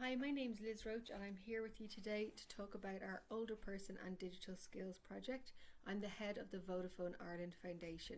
Hi, my name's Liz Roach and I'm here with you today to talk about our Older Person and Digital Skills project. I'm the head of the Vodafone Ireland Foundation.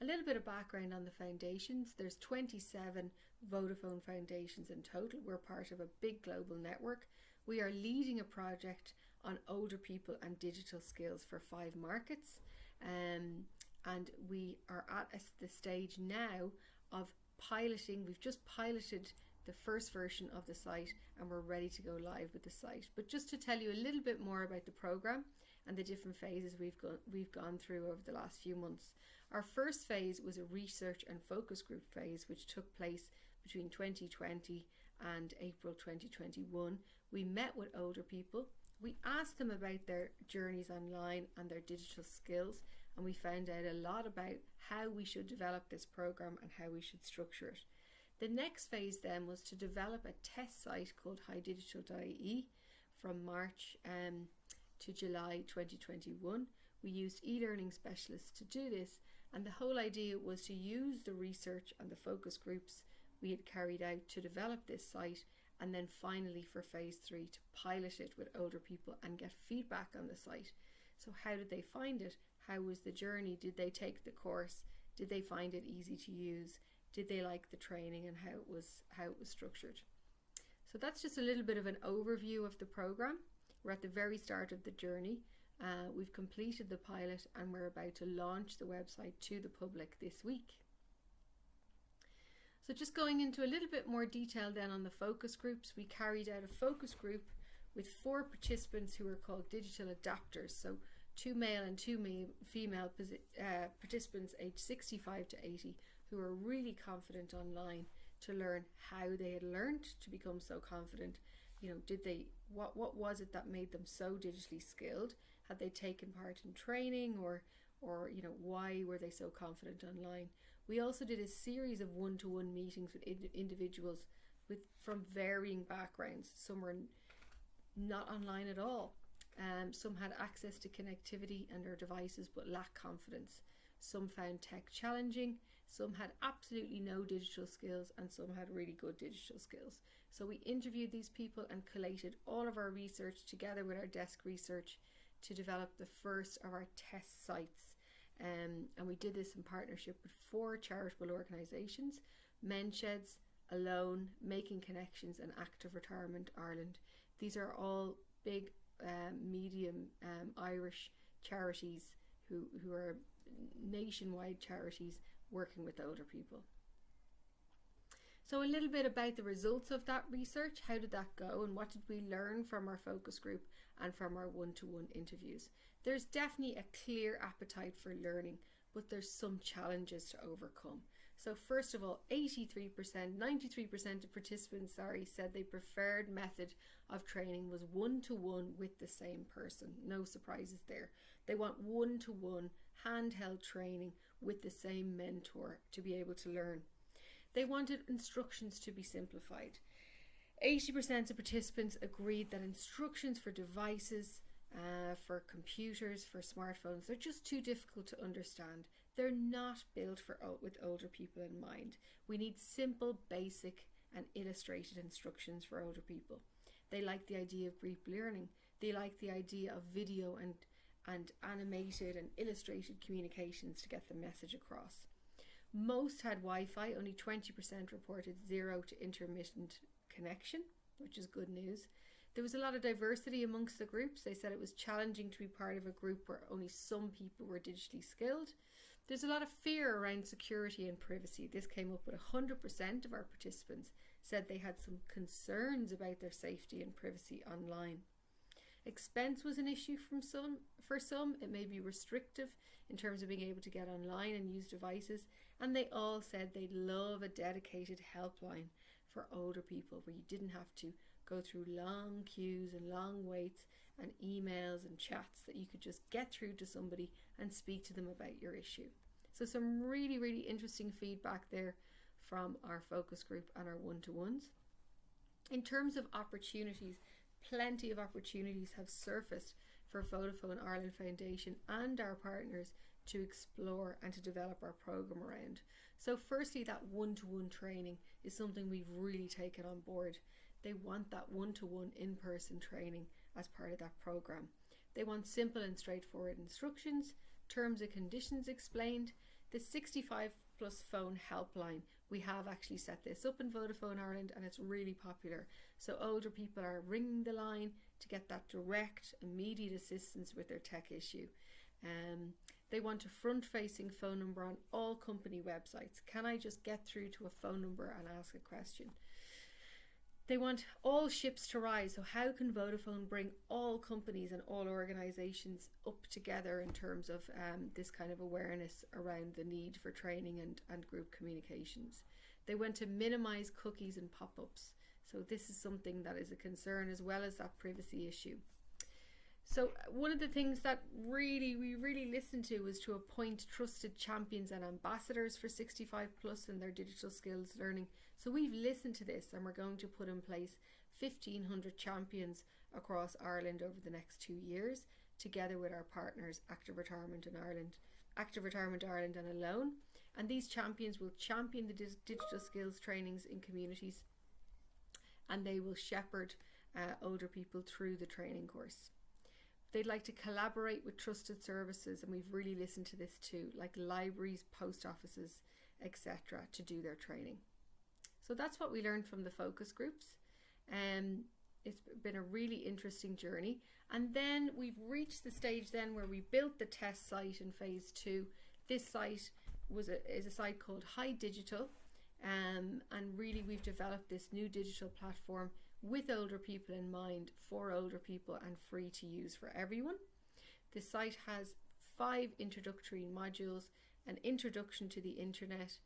A little bit of background on the foundations. There's 27 Vodafone foundations in total. We're part of a big global network. We are leading a project on older people and digital skills for 5 markets. And we are at the stage now of piloting. We've just piloted the first version of the site and we're ready to go live with the site. But just to tell you a little bit more about the program and the different phases we've gone through over the last few months. Our first phase was a research and focus group phase, which took place between 2020 and April 2021. We met with older people. We asked them about their journeys online and their digital skills, and we found out a lot about how we should develop this program and how we should structure it. The next phase then was to develop a test site called highdigital.ie from March to July 2021. We used e-learning specialists to do this, and the whole idea was to use the research and the focus groups we had carried out to develop this site, and then finally for phase 3 to pilot it with older people and get feedback on the site. So how did they find it? How was the journey? Did they take the course? Did they find it easy to use? Did they like the training and how it was structured? So that's just a little bit of an overview of the program. We're at the very start of the journey. We've completed the pilot and we're about to launch the website to the public this week. So just going into a little bit more detail then on the focus groups, we carried out a focus group with 4 participants who are called digital adapters. So 2 male and 2 female participants aged 65 to 80 who are really confident online to learn how they had learned to become so confident. You know, what was it that made them so digitally skilled? Had they taken part in training or you know, why were they so confident online? We also did a series of one-to-one meetings with individuals from varying backgrounds. Some were not online at all. Some had access to connectivity and their devices but lacked confidence. Some found tech challenging, some had absolutely no digital skills, and some had really good digital skills. So we interviewed these people and collated all of our research together with our desk research to develop the first of our test sites. And we did this in partnership with 4 charitable organisations: Men's Sheds, Alone, Making Connections and Active Retirement Ireland. These are all big medium Irish charities who are nationwide charities working with older people. So a little bit about the results of that research. How did that go and what did we learn from our focus group and from our one-to-one interviews? There's definitely a clear appetite for learning, but there's some challenges to overcome. So first of all, 93% of participants said their preferred method of training was one-to-one with the same person. No surprises there. They want one-to-one handheld training with the same mentor to be able to learn. They wanted instructions to be simplified. 80% of participants agreed that instructions for devices, for computers, for smartphones, they're just too difficult to understand. They're not built with older people in mind. We need simple, basic and illustrated instructions for older people. They like the idea of group learning. They like the idea of video and animated and illustrated communications to get the message across. Most had Wi-Fi. Only 20% reported 0 to intermittent connection, which is good news. There was a lot of diversity amongst the groups. They said it was challenging to be part of a group where only some people were digitally skilled. There's a lot of fear around security and privacy. This came up with 100% of our participants said they had some concerns about their safety and privacy online. Expense was an issue for some. It may be restrictive in terms of being able to get online and use devices. And they all said they'd love a dedicated helpline for older people where you didn't have to go through long queues and long waits and emails and chats, that you could just get through to somebody and speak to them about your issue. So some really, really interesting feedback there from our focus group and our one-to-ones. In terms of opportunities, plenty of opportunities have surfaced for Vodafone Ireland Foundation and our partners to explore and to develop our programme around. So firstly, that one-to-one training is something we've really taken on board. They want that one-to-one in-person training as part of that program. They want simple and straightforward instructions, terms and conditions explained. The 65 plus phone helpline, we have actually set this up in Vodafone Ireland, and it's really popular. So older people are ringing the line to get that direct, immediate assistance with their tech issue. They want a front-facing phone number on all company websites. Can I just get through to a phone number and ask a question? They want all ships to rise. So how can Vodafone bring all companies and all organisations up together in terms of this kind of awareness around the need for training and group communications? They want to minimise cookies and pop-ups. So this is something that is a concern, as well as that privacy issue. So one of the things that we really listened to was to appoint trusted champions and ambassadors for 65 plus in their digital skills learning. So we've listened to this, and we're going to put in place 1,500 champions across Ireland over the next 2 years, together with our partners Active Retirement Ireland and Alone. And these champions will champion the digital skills trainings in communities, and they will shepherd older people through the training course. They'd like to collaborate with trusted services, and we've really listened to this too, like libraries, post offices, etc., to do their training. So that's what we learned from the focus groups. It's been a really interesting journey. And then we've reached the stage then where we built the test site in phase 2. This site is a site called High Digital, and really we've developed this new digital platform with older people in mind, for older people, and free to use for everyone. The site has 5 introductory modules: an introduction to the internet,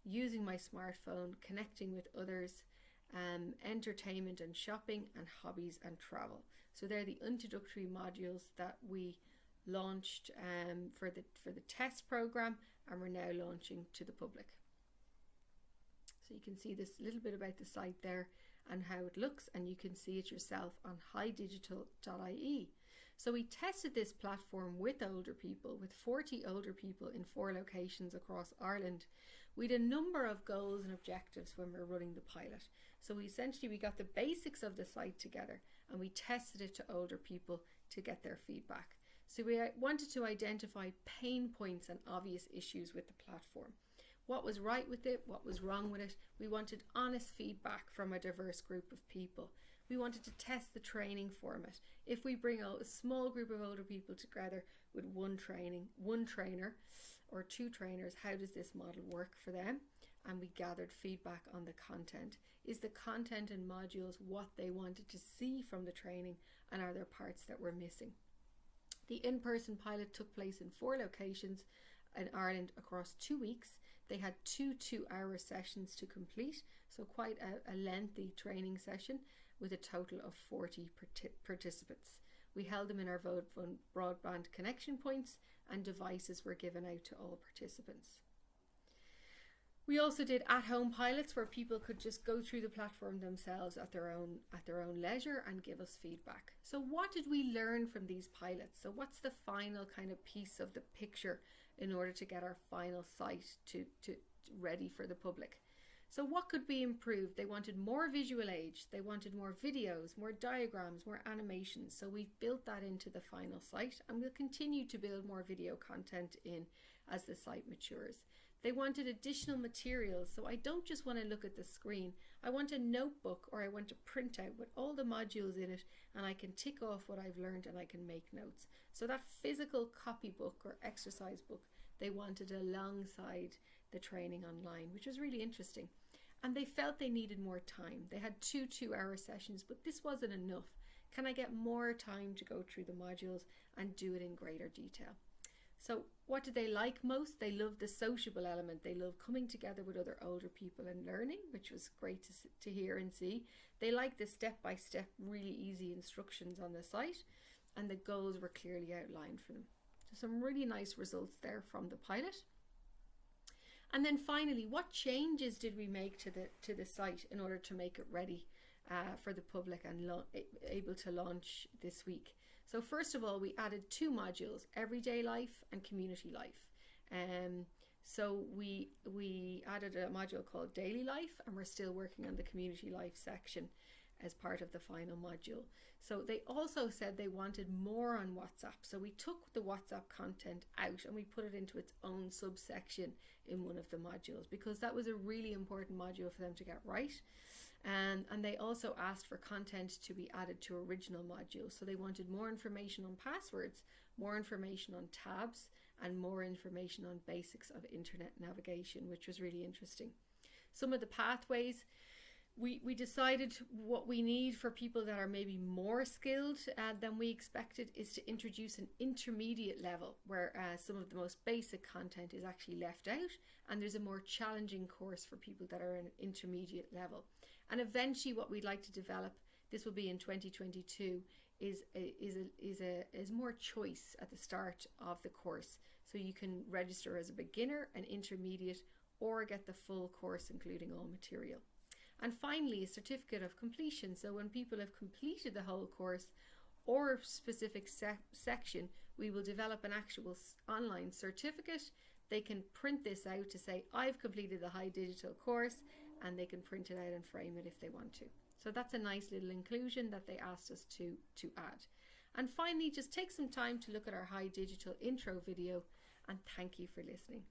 using my smartphone, connecting with others, entertainment and shopping, and hobbies and travel. So they're the introductory modules that we launched for the test program, and we're now launching to the public. So you can see this little bit about the site there and how it looks, and you can see it yourself on highdigital.ie. So we tested this platform with older people, with 40 older people in 4 locations across Ireland. We had a number of goals and objectives when we were running the pilot. So we got the basics of the site together, and we tested it to older people to get their feedback. So we wanted to identify pain points and obvious issues with the platform. What was right with it? What was wrong with it? We wanted honest feedback from a diverse group of people. We wanted to test the training format. If we bring a small group of older people together with one trainer or 2 trainers, how does this model work for them? And we gathered feedback on the content. Is the content and modules what they wanted to see from the training, and are there parts that were missing? The in-person pilot took place in 4 locations in Ireland across 2 weeks. They had 2 2-hour sessions to complete, so quite a lengthy training session with a total of 40 participants. We held them in our Vodafone broadband connection points, and devices were given out to all participants. We also did at-home pilots where people could just go through the platform themselves at their own leisure and give us feedback. So what did we learn from these pilots? So what's the final kind of piece of the picture in order to get our final site to ready for the public? So what could be improved? They wanted more visual aids, they wanted more videos, more diagrams, more animations. So we've built that into the final site, and we'll continue to build more video content in as the site matures. They wanted additional materials, so I don't just want to look at the screen. I want a notebook, or I want a printout with all the modules in it, and I can tick off what I've learned and I can make notes. So that physical copybook or exercise book they wanted alongside the training online, which was really interesting. And they felt they needed more time. They had 2 2-hour sessions, but this wasn't enough. Can I get more time to go through the modules and do it in greater detail? So what do they like most? They love the sociable element. They love coming together with other older people and learning, which was great to hear and see. They like the step-by-step, really easy instructions on the site, and the goals were clearly outlined for them. So some really nice results there from the pilot. And then finally, what changes did we make to the site in order to make it ready for the public and able to launch this week? So first of all, we added 2 modules, everyday life and community life. So we added a module called daily life, and we're still working on the community life section. as part of the final module. So they also said they wanted more on WhatsApp. So we took the WhatsApp content out and we put it into its own subsection in one of the modules, because that was a really important module for them to get right. And they also asked for content to be added to original modules. So they wanted more information on passwords, more information on tabs, and more information on basics of internet navigation, which was really interesting. Some of the pathways, we decided what we need for people that are maybe more skilled than we expected is to introduce an intermediate level where some of the most basic content is actually left out, and there's a more challenging course for people that are in intermediate level. And eventually what we'd like to develop, this will be in 2022, is more choice at the start of the course. So you can register as a beginner, an intermediate, or get the full course including all material. And finally, a certificate of completion. So when people have completed the whole course or a specific section, we will develop an actual online certificate. They can print this out to say, I've completed the high digital course, and they can print it out and frame it if they want to. So that's a nice little inclusion that they asked us to add. And finally, just take some time to look at our high digital intro video, and thank you for listening.